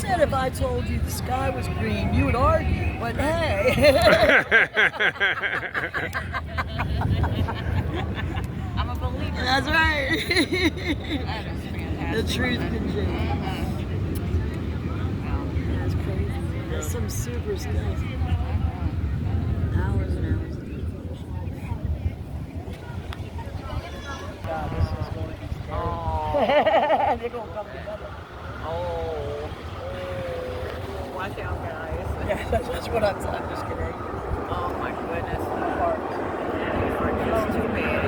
said if I told you the sky was green, you would argue, but hey. I'm a believer. That's right. That is fantastic. The truth can change. That's crazy. That's some super stuff. Hours and hours. God, this is going to be scary. Oh. They're going to come together. Oh. Watch out, guys. Yeah, that's what I'm just kidding. Oh my goodness. It's too bad.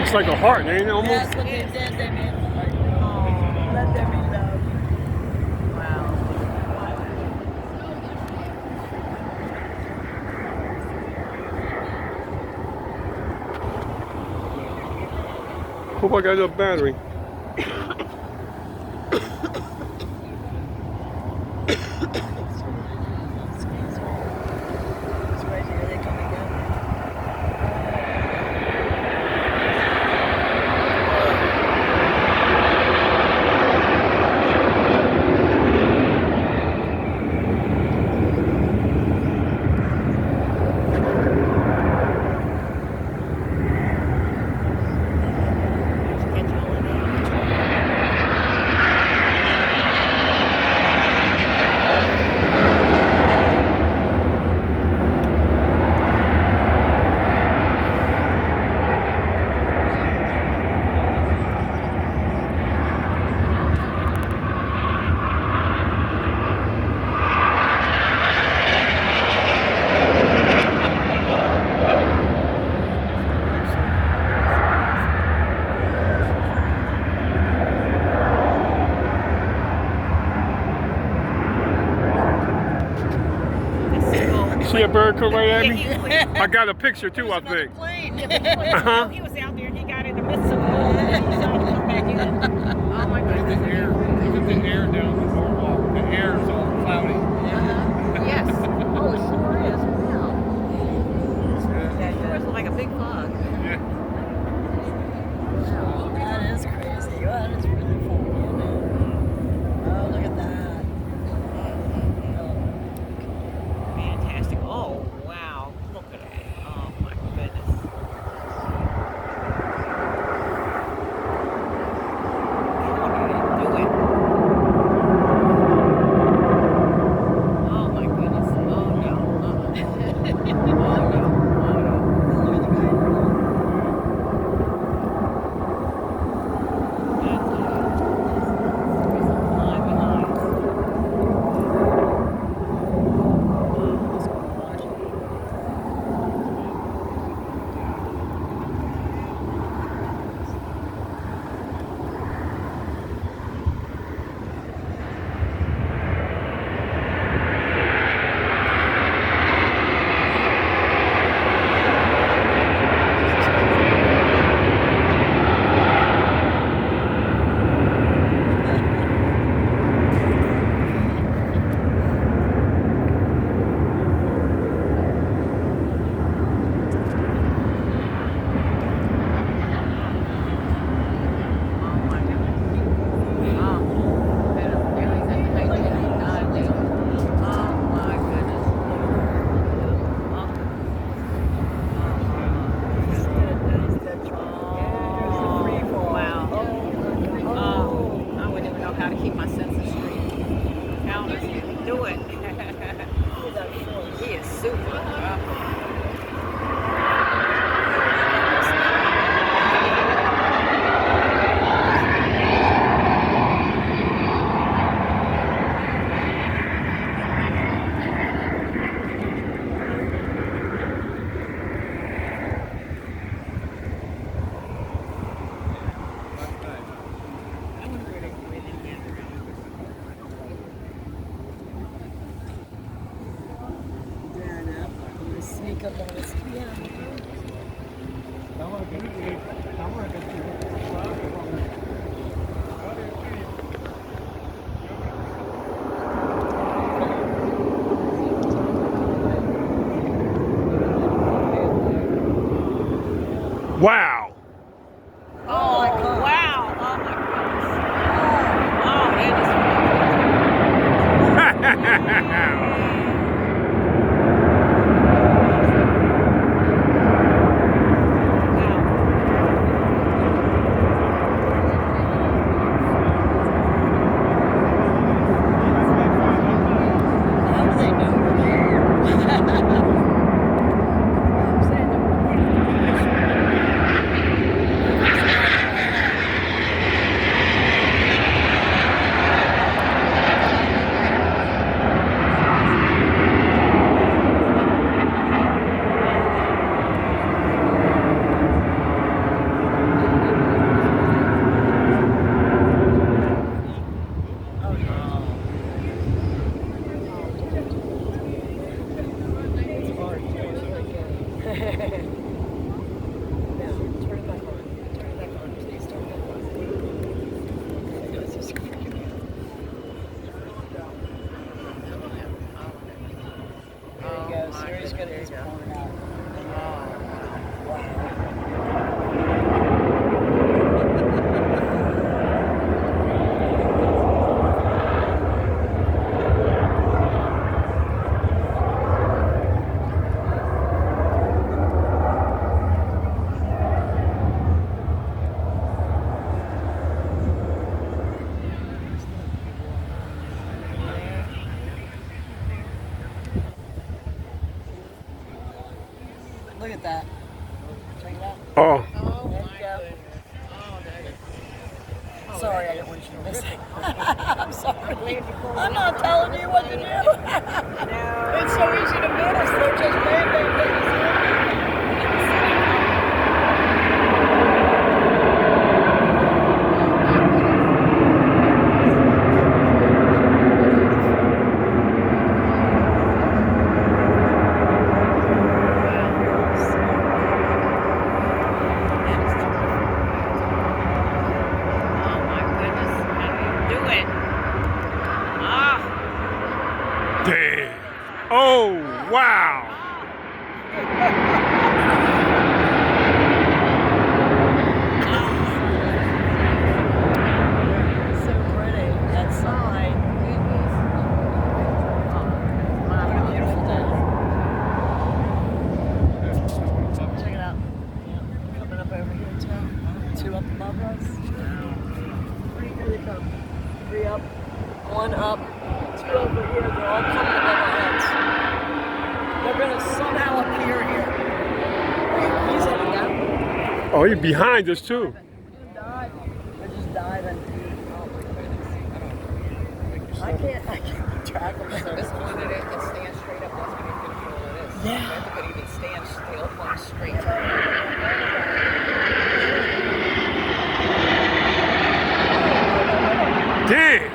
It's like a heart, ain't it? Almost. That's what they said they meant. Let there be love. Wow. Hope I got enough battery. It's right here. They come together. See a bird come right at Yeah, me? he was. I got a picture too, I think. Yeah, but he was out there and he got in the midst of it all and then he saw him come back in. Oh my goodness. The air, even the air down the boardwalk, the air is all cloudy. Yes. Oh, it sure is. Wow. That sure is like a big fog. Yeah. That is crazy. Well, that is really funny. Oh, look at that. Fantastic. Oh, wow. Look at that. Oh my goodness. How do they do it? Oh my goodness. Oh no. Oh no. Oh no. Sneak up on us. Yeah. Wow. Oh, my God. wow. Oh, my goodness. Oh, that is How do they know we're there? I'm saying that we're Look at that. Check it out. Oh, There you go. Sorry, I didn't want you to miss it. I'm sorry. I'm not telling you what to do. It's so easy to miss. They're just man-made things. Oh, my goodness. How do you do it? Ah. damn. Oh, wow. So pretty. That side. What a beautiful day. Check it out. Coming up over here too. Two up above us. Here they come. Three up, one up, two over here. They're all coming above our heads. They're gonna somehow appear here. He's in again. Oh, you're behind us too. Dive. They're just diving. Oh my goodness. I can't keep track of So them. this one it is, it stands straight up. That's when you control it is. Yeah. If it could even stand still, fly straight. Damn.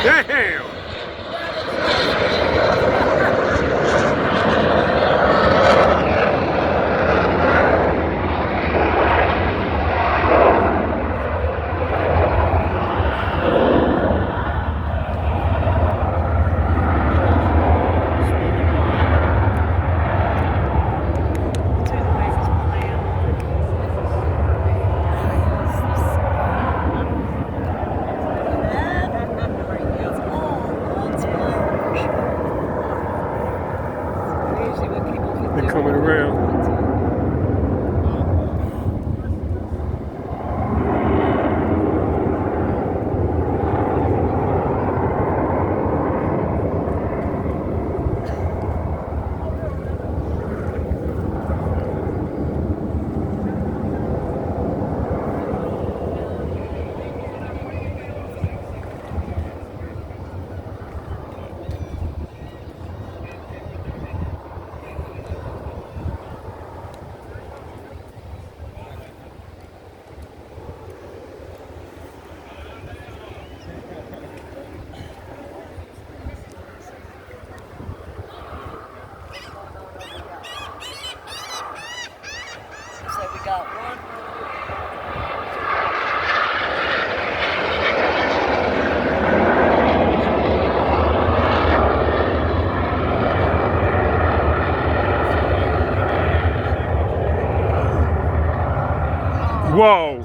Damn. They're coming around. So we got one. Whoa.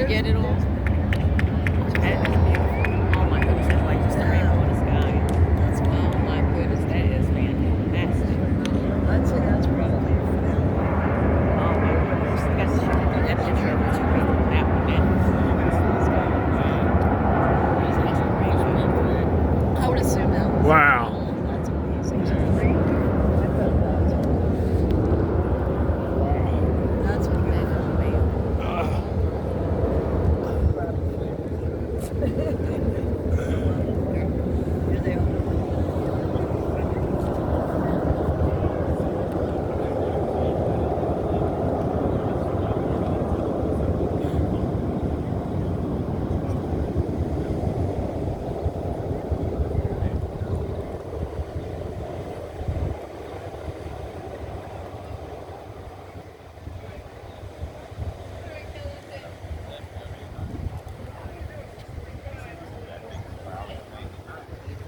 Get it all. That is beautiful. Oh my goodness, that's like just a rainbow in the sky. Oh my goodness, that is fantastic. I'd say that's probably a finale. Oh my goodness, you guys should do that picture of the two people. That one, I would assume that was. Wow. That's amazing. So great. I thought that was. Wow. That's amazing. Here they are.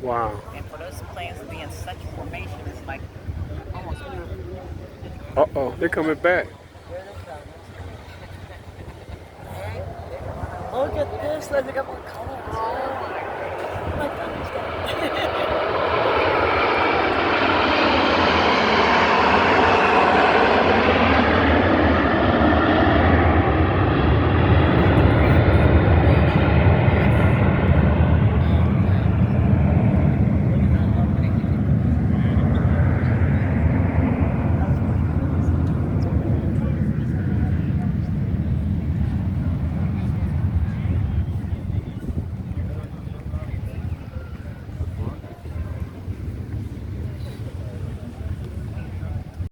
Wow. And for those planes to be in such formation, it's like almost beautiful. Uh-oh, they're coming back. Here they come. Look at this. They got more colors.